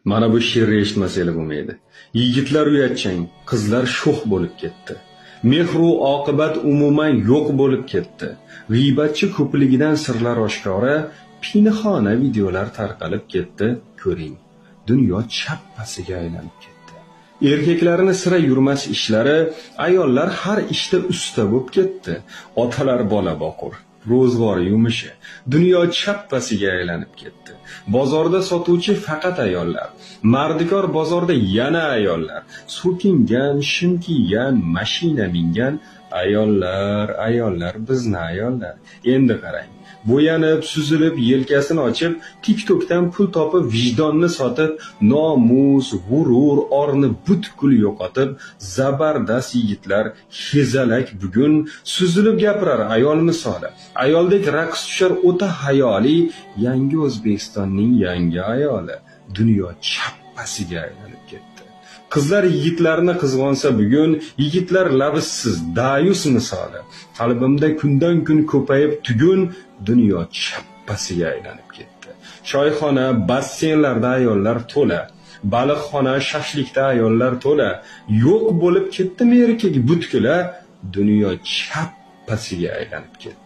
Mana bu she'rni eshitmasangiz bo'lmaydi. Yigitlar uyatchang, qizlar sho'x bo'lib ketdi. Mehru oqibat umuman yo'q bo'lib ketdi. G'iybatchi ko'pligidan sirlar oshkora, pinhona videolar tarqalib ketdi. Ko'ring, dunyo chappasiga aylanib ketdi. Erkaklarni sira yurmas ishlari, ayollar har ishda usta bo'lib ketdi. Otalar bola boqur, ro'zg'or yumishi, dunyo chappasiga aylanib ketdi. Bozorda sotuvchi faqat ayollar, mardikor bozorda yana ayollar, so'kingan, shim kiygan, mashina mingan ayollar, bizni ayollar. Endi qarang, bo'yanib, suzilib, yelkasini ochib, TikTokdan pul topib, vijdonni sotib, nomus, g'urur, orni butkul yo'qotib, zabardast yigitlar hezalak bugun suzilib gapirar ayol misoli. Ayoldek raqs tushar o'ta hayoli, yangi O'zbekistonning yangi ayoli. Dunyo chappasiga aylanib ketdi. Qizlar yigitlarni qizg'onsa bugun, yigitlar labizsiz, dayus misoli. Qalbimda kundan kun ko'payib tugun, dunyo chappasiga aylanib ketdi. Choyxona, basseynlarda ayollar to'la, baliqxona, shashlikda ayollar to'la. Yo'q bo'lib ketdimi erkak butkula, dunyo chappasiga aylanib ketdi.